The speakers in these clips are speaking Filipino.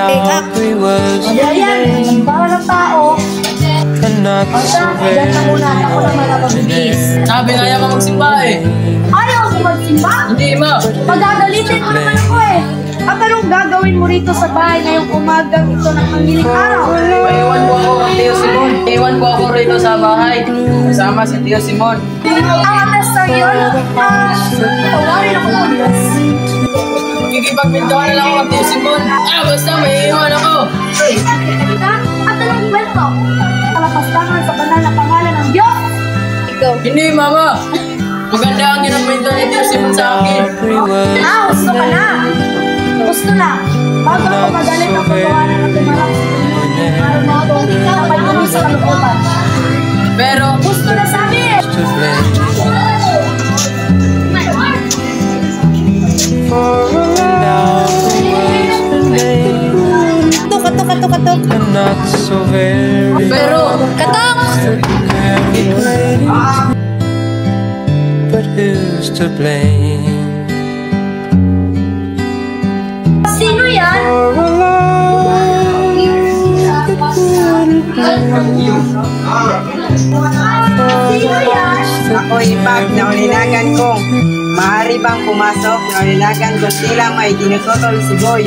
Ayan, para ng tao. Diyan na muna, ako naman ang mabilis. Sabi na ayaw ka magsimba eh. Ayaw ko magsimba? Hindi ma. Pagagalitin mo naman ako eh. At anong gagawin mo rito sa bahay ngayong umagang ito ng panggiling araw? Maiwan ko ako ang Tio Simon. Iwan ko ako rito sa bahay. Kasama si Tio Simon. Ang atas na yun, tawarin ako ng Diyos. Magkikipagpintuan na lang ako ang Tio Simon. Basta may iwan ako. At anong kwento? Kalapastangan sa banal na pangalan ng Diyos? Ikaw. Hindi mama. Maganda ang ginapinto ni Tio Simon sa akin. Gusto ka na. Gusto na. Bago ako magalit ang pagkawanan ng tumarang sa inyo, araw na ito, napay kami sa kalooban. Pero, gusto na sabi! Katok! pero, Katok! But who's to blame? Sino yan? Ako'y pag naulinagan kong maaari bang pumasok, naulinagan ko sila may dinututol si Boy.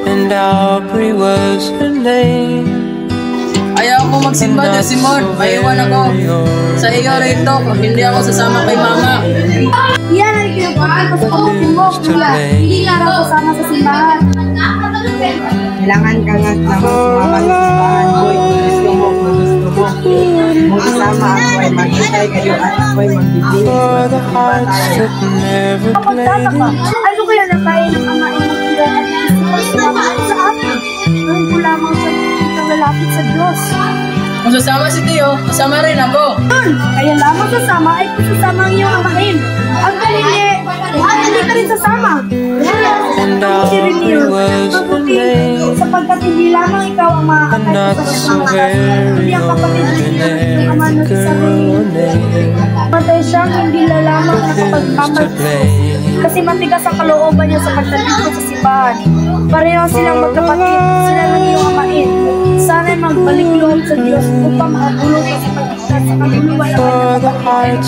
And Aubrey was her name. ayaw ko magsimba Tio Simon. Maiwan ako sa iyo rito. Hindi ako sasama kay mama. Yan ang kinukuha ko sa pamangkin mo, kuya. Hindi nga raw kasama sa simbahan. Kailangan ka nga naman sumama sa simbahan, Boy. Kung gusto mo. Kung isama ako ay maghintay kayo at ako'y magbibigay. Kapagtataka, ano kaya nakain ng ama imong sila at isipag sa atin? Gawin ko lamang sa itong lalapit sa Diyos. Kung sasama si Tio, kasama rin ako. Kaya lamang sasama ay kung sasama ang iyong amahin. Ang hindi ka rin sasama. Mabuti rin yun. Mabuti sapagkat hindi lamang ikaw ang makakatay sa pagkakas, hindi ang kapatid rin yung ama ng sarili. Matay siyang hindi lalamang na kapagpapagpapag. Kasi matigas ang kalooban niya sa pagtalikod sa simbahan. Pareho silang magkapatid, sila ng iyong amain. Sana'y magbalik loob sa Diyos upang makatulong sa pagkakas sa kaluluwa ng kanyang kapatid.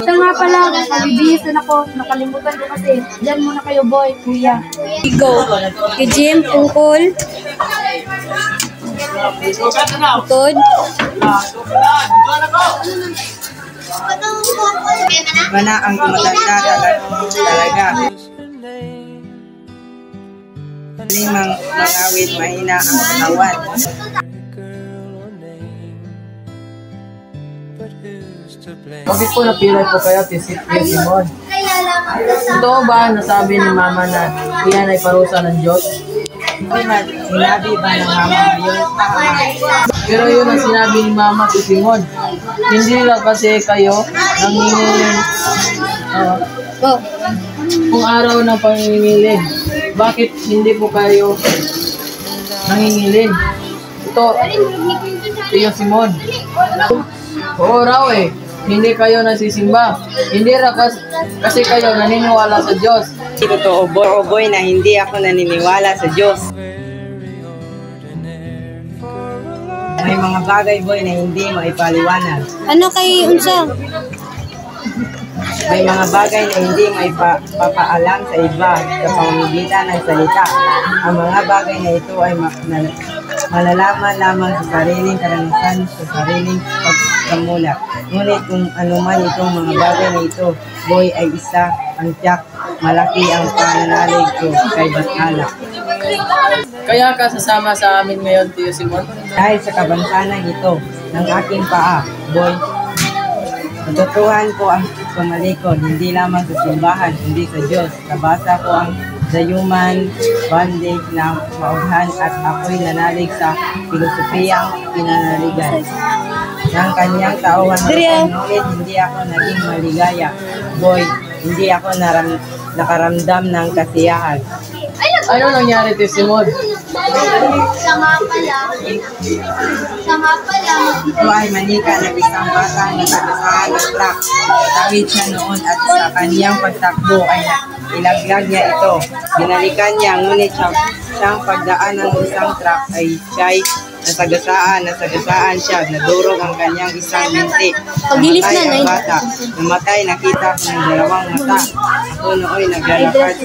Ito nga pala, mabibihis na ako. Nakalimutan ko kasi. Diyan muna kayo, boy, kuya. Go. Kay Jim, tungkol. Tungkol. Mana ang tumatanda talaga. Limang mangawit, mahina ang katawan. Bakit po napilay po kayo si Tio Simon? Totoo ba nasabi ni mama na iyan ay parusa ng Diyos? Sinabi ba ng mama yun? Pero yun ang sinabi ni mama Tio Simon. Hindi lang kasi kayo nangingilin kung araw ng pangingilin. Bakit hindi po kayo nangingilin? Ito, Tio Simon. Oo raw eh. Hindi kayo nasisimba. Hindi ra kasi kayo naniniwala sa Diyos. Totoo, boy, na hindi ako naniniwala sa Diyos. May mga bagay, boy, na hindi maipaliwanag. Ano kay unsa? May mga bagay na hindi maipapaalam sa iba sa pamamagitan ng salita. Ang mga bagay na ito ay malalaman lamang sa sariling karanasan, sa sariling pagkamulat. Ngunit kung anuman itong mga bagay na ito, boy, ay isa ang tiyak, malaki ang pananalig ko kay Bathala. Kaya ka sasama sa amin ngayon, Tio Simon? Dahil sa kabansanan ito ng aking paa, boy, natutuhan ko ang pumalikod, hindi lamang sa simbahan, hindi sa Diyos. Nabasa ko ang dayuman, bandage na maughan at ako'y nanalig sa filosofiyang pinanaligan ng kanyang tauhan. Ngunit hindi ako naging maligaya. Boy, hindi ako nakaramdam ng kasiyahan. Ano nangyari, Tio Simon? Siya nga pala. Ito ay manika ng isang bata na nakasahan ng truck. Tawid siya noon at sa kaniyang pagtakbo ay ilaglag niya ito. Binalikan niya, ngunit siyang pagdaan ng isang truck ay siya'y nasagasaan siya, nadurog ang kanyang isang binti. Namatay ang bata. Namatay, nakita ko ng dalawang mata. Ako nooy naglalakad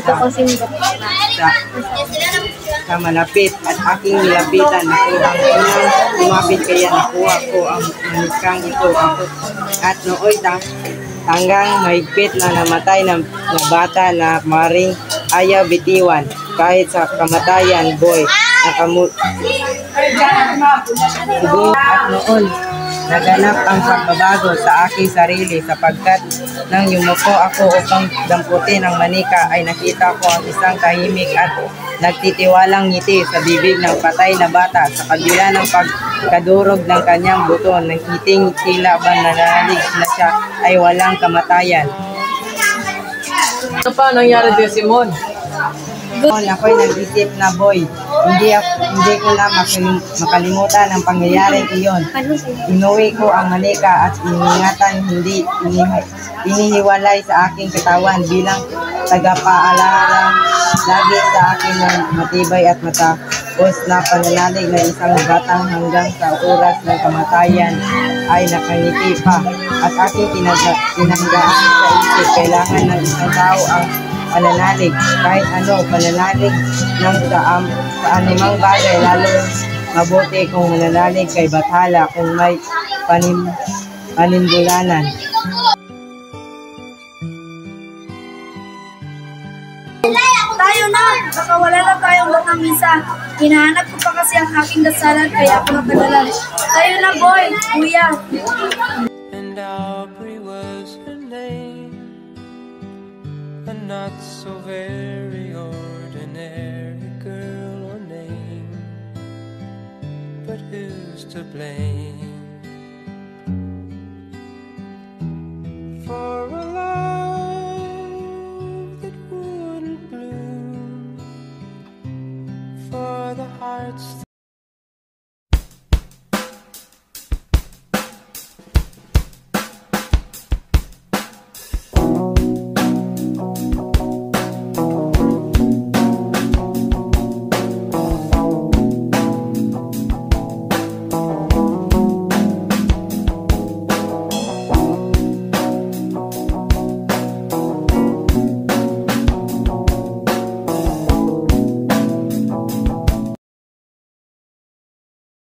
sa malapit at aking nilapitan. Ako ang kanyang lumapit kaya nakuha ko ang manikang ito. Ako at nooy hanggang mahigpit na namatay na bata na maring ayaw bitiwan. Kahit sa kamatayan, boy, siguro at noon, naganap ang pagbabago sa aking sarili sapagkat nang yumuko ako upang damputin ang manika ay nakita ko ang isang tahimik at nagtitiwalang ngiti sa bibig ng patay na bata sa kabila ng pagkadurog ng kanyang buto ng ngiting tila ba nanalig na siya ay walang kamatayan. Ano pa nangyari kay Simon? Noon ako'y nag-isip na, boy, hindi ko na makalimutan ang pangyayaring iyon. Inuwi ko ang manika at iningatan, hindi inihiwalay sa aking katawan bilang tagapaalala lagi sa akin ng matibay at matapos na pananalig ng isang batang hanggang sa oras ng kamatayan ay nakangiti pa at aking tinanggaan sa isip. Kailangan ng isang tao ang pananalig, kahit ano, pananalig ng sa anumang bagay, lalo mabuti kung mananalig kay Bathala kung may panimbulanan. Tayo na! Baka wala na tayong lamisa. Hinahanap ko pa kasi ang aking dasalan kaya ako napadalan. Tayo na, boy! Kuya! And Aubrey was her name, a not so very ordinary girl or name, but who's to blame for a love that wouldn't bloom, for the hearts